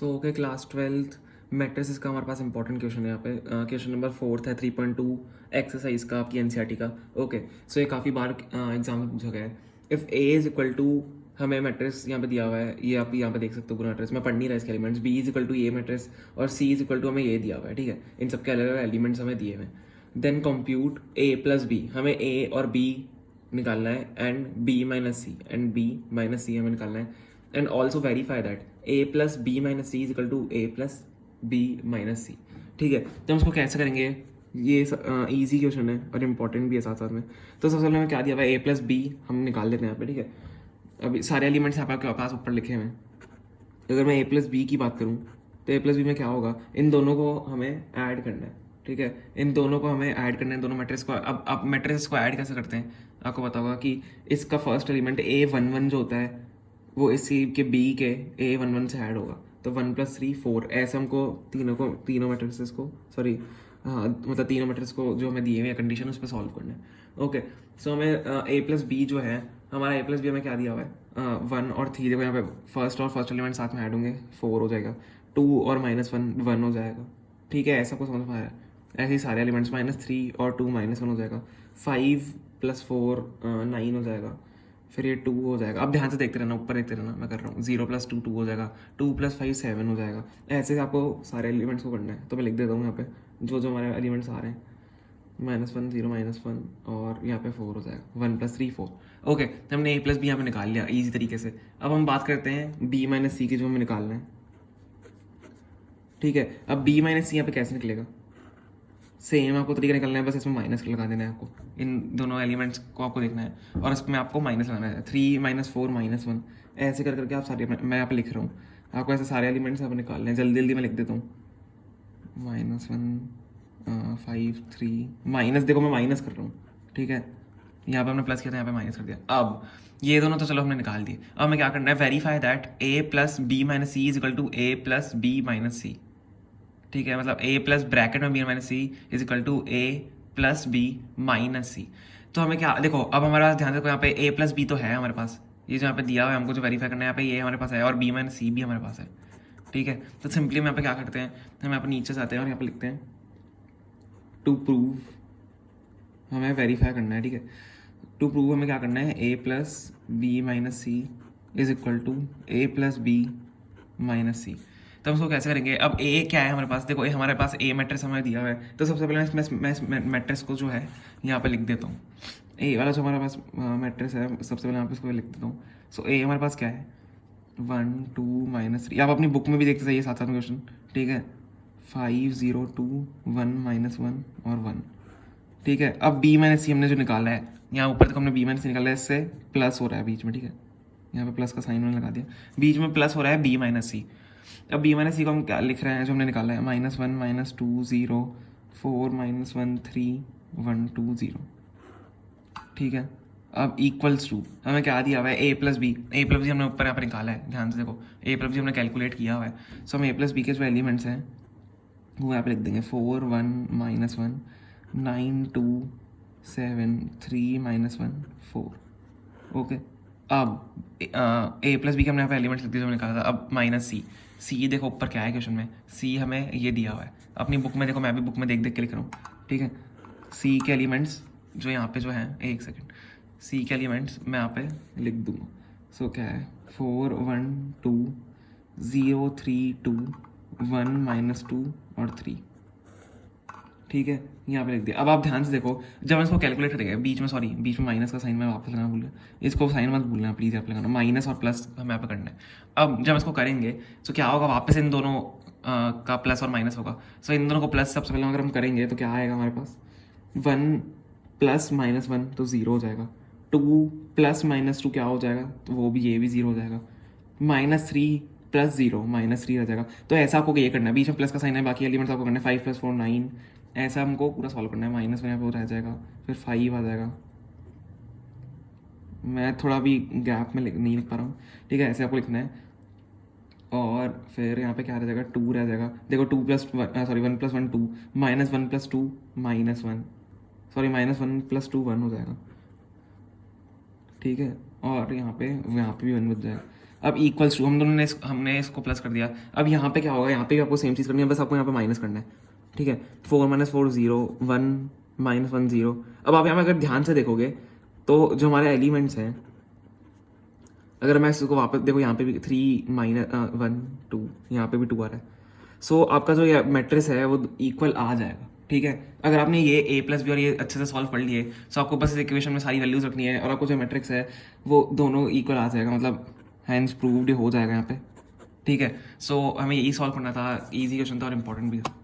तो okay class 12th matrices का हमारे पास इंपॉर्टेंट क्वेश्चन है यहाँ पे। क्वेश्चन नंबर 4 है 3.2 एक्सरसाइज का आपकी एनसीईआरटी का। ओके सो ये काफ़ी बार एग्जाम में पूछा गया है। If A is equal to, हमें मैट्रिक्स यहाँ पे दिया हुआ है, ये आप यहाँ पे देख सकते हो पूरा मैट्रिक्स, मैं पढ़ नहीं रहा इसके elements. B is equal to A matrix और सी इज इक्वल टू हमें ये दिया हुआ है, ठीक है। इन सबके अलग अलग एलिमेंट्स हमें दिए हुए हैं। Then compute A plus B, हमें ए और बी निकालना है and B minus C and B minus C हमें निकालना है। And also verify that A plus B minus C is equal to A plus B minus C, ठीक है। तो हम उसको कैसे करेंगे, ये ईजी क्वेश्चन है और इम्पॉर्टेंट भी है साथ साथ में। तो सबसे पहले हमें क्या दिया हुआ है, ए प्लस बी हम निकाल लेते हैं यहाँ पे, ठीक है। अभी सारे एलिमेंट्स यहाँ पे आपके पास ऊपर लिखे हुए हैं। तो अगर मैं ए प्लस बी की बात करूँ तो ए प्लस बी में क्या होगा, इन दोनों को हमें ऐड करना है, ठीक है। इन दोनों को हमें ऐड करना है, दोनों मैट्रिक्स को। अब मैट्रिक्स को ऐड कैसे करते हैं, आपको पता होगा कि इसका फर्स्ट एलिमेंट A11 जो होता है वो इसी के बी के A11 से ऐड होगा। तो 1 + 3 4, ऐसे हमको तीनों मैट्रिक्स को सॉरी हाँ मतलब तीनों मैट्रिक्स को जो हमें दिए हुए हैं कंडीशन उस पर सॉल्व करना है। ओके सो हमें ए प्लस बी जो है, हमारा ए प्लस बी हमें क्या दिया हुआ है, 1 और 3। देखो यहाँ पे फर्स्ट एलिमेंट साथ में ऐड होंगे, 4 हो जाएगा। 2 और -1 1 हो जाएगा, ठीक है। ऐसा कुछ समझ में आया। ऐसे ही सारे एलिमेंट्स -3 और 2 -1 हो जाएगा। 5 + 4 9 हो जाएगा। फिर ये 2 हो जाएगा। अब ध्यान से देखते रहना, ऊपर देखते रहना, मैं कर रहा हूँ। 0 + 2 2 हो जाएगा। 2 + 5 7 हो जाएगा। ऐसे आपको सारे एलिमेंट्स को करना है। तो मैं लिख देता हूँ यहाँ पे जो जो हमारे एलिमेंट्स आ रहे हैं, -1 0 -1 और यहाँ पे 4 हो जाएगा। 1 + 3 4। ओके तो हमने ए प्लस बी यहाँ पे निकाल लिया इजी तरीके से। अब हम बात करते हैं बी माइनस सी की, जो हमें निकालना है, ठीक है। अब बी माइनस सी यहाँ पे कैसे निकलेगा, सेम आपको तरीका निकलना है, बस इसमें माइनस लगा देना है आपको। इन दोनों एलिमेंट्स को आपको देखना है और इसमें आपको माइनस लगाना है। 3 -4 -1 ऐसे कर करके आप सारे, मैं यहाँ पे लिख रहा हूँ, आपको ऐसे सारे एलिमेंट्स यहाँ पे निकालने हैं। जल्दी जल्दी मैं लिख देता हूँ। -1 5 3 माइनस, देखो मैं माइनस कर रहा हूँ, ठीक है। यहाँ पे हमने प्लस किया था, यहाँ पे माइनस कर दिया। अब ये दोनों तो चलो हमने निकाल दिए। अब हमें क्या करना है, verify that A plus B minus C is equal to A plus B minus C, ठीक है। मतलब ए प्लस ब्रैकेट में B minus C is equal to A plus B minus C. तो हमें क्या, देखो अब हमारे पास ध्यान देखो, यहाँ पे ए प्लस बी तो है हमारे पास, ये जो यहाँ पे दिया हुआ है हमको जो वेरीफाई करना है, यहाँ पे ये हमारे पास है और बी माइनस सी भी हमारे पास है, ठीक है। तो सिंपली हम यहाँ पे क्या करते हैं, हम यहाँ पे नीचे जाते हैं और यहाँ पे लिखते हैं टू प्रूव, हमें वेरीफाई करना है, ठीक है। टू प्रूव हमें क्या करना है, A plus B minus C is equal to A plus B minus C. तो हम उसको कैसे करेंगे, अब ए क्या है हमारे पास, देखो ए हमारे पास ए मैट्रिक्स हमें दिया हुआ है। तो सबसे पहले मैं मैट्रिक्स को जो है यहाँ पे लिख देता हूँ। ए वाला जो हमारे पास मैट्रिक्स है, सबसे पहले यहाँ पे इसको लिख देता हूँ। सो ए हमारे पास क्या है, 1 2 -3। आप अपनी बुक में भी देखते जाइए साथ साथ में क्वेश्चन, ठीक है। 5 0 2 1 -1 और 1, ठीक है। अब बी माइनस सी हमने जो निकाला है, यहाँ ऊपर तक हमने बी माइनस सी निकाला है, इससे प्लस हो रहा है बीच में, ठीक है। यहाँ पे प्लस का साइन मैंने लगा दिया, बीच में प्लस हो रहा है बी माइनस सी। अब बी माइनस सी को हम क्या लिख रहे हैं, जो हमने निकाला है, -1 -2 0 4 -1 3 1 2 0, ठीक है। अब इक्वल्स टू हमें क्या दिया हुआ है, ए प्लस बी हमने ऊपर यहाँ पर निकाला है, ध्यान से देखो ए प्लस बी हमने कैलकुलेट किया हुआ है। सो हम ए प्लस बी के जो एलिमेंट्स हैं वो यहाँ पे लिख देंगे, 4 1 -1 9 2 7 3 -1 4, ओके। अब ए प्लस बी के हमने यहाँ पे एलिमेंट्स लिख दिए जो हमने निकाला था। अब माइनस सी, सी देखो ऊपर क्या है क्वेश्चन में, सी हमें ये दिया हुआ है। अपनी बुक में देखो, मैं भी बुक में देख देख के लिख रहा हूँ, ठीक है। सी के एलिमेंट्स जो यहाँ पे जो हैं, एक सेकेंड, सी के एलिमेंट्स मैं यहाँ पे लिख दूँगा। सो क्या है, 4 1 2 0 3 2 1 -2 और 3, ठीक है। यहाँ पे लिख दिया। अब आप ध्यान से देखो, जब हम इसको कैलकुलेट करेंगे, बीच में माइनस का साइन मैं वापस लगाना भूल गया, इसको साइन मत भूलना प्लीज़, आप लगाना माइनस और प्लस हमें यहाँ पे करना है। अब जब इसको करेंगे तो क्या होगा, वापस इन दोनों का प्लस और माइनस होगा। सो इन दोनों को प्लस सबसे पहले अगर हम करेंगे तो क्या आएगा हमारे पास, 1 + -1 तो 0 हो जाएगा। 2 + -2 क्या हो जाएगा, तो वो भी, ये भी 0 हो जाएगा। -3 + 0 -3 रह जाएगा। तो ऐसा आपको ये करना है, बीच में प्लस का साइन है, बाकी एलिमेंट्स आपको करना है। 5 + 4 9, ऐसा हमको पूरा सॉल्व करना है। माइनस में यहाँ पे रह जाएगा, फिर 5 आ जाएगा। मैं थोड़ा भी गैप में नहीं लिख पा रहा हूँ, ठीक है। ऐसे आपको लिखना है और फिर यहाँ पे क्या रह जाएगा, 2 रह जाएगा। देखो 1 + 1 2 -1 + 2 -1 सॉरी -1 + 2 1 हो जाएगा, ठीक है। और यहाँ पे भी 1 बच जाएगा। अब इक्वल्स टू हम दोनों ने हमने इसको प्लस कर दिया। अब यहाँ पे क्या होगा, यहाँ पे भी आपको सेम चीज़ करनी है, बस आपको यहाँ पे माइनस करना है, ठीक है। 4 - 4 0, 1 - 1 0। अब आप यहाँ पे अगर ध्यान से देखोगे तो जो हमारे एलिमेंट्स हैं, अगर मैं इसको वापस देखो, यहाँ पे भी 3 - 1 2, यहाँ पे भी 2 आ रहा है। सो आपका जो ये मैट्रिक्स है वो इक्वल आ जाएगा, ठीक है। अगर आपने ये a प्लस बी और ये अच्छे से सॉल्व कर लिए, सो आपको बस इस इक्वेशन में सारी वैल्यूज रखनी है और आपको जो मैट्रिक्स है वो दोनों इक्वल आ जाएगा, मतलब हैंस प्रूव्ड हो जाएगा यहाँ पे, ठीक है। सो हमें यही सॉल्व करना था, ईजी क्वेश्चन था और इम्पोर्टेंट भी था।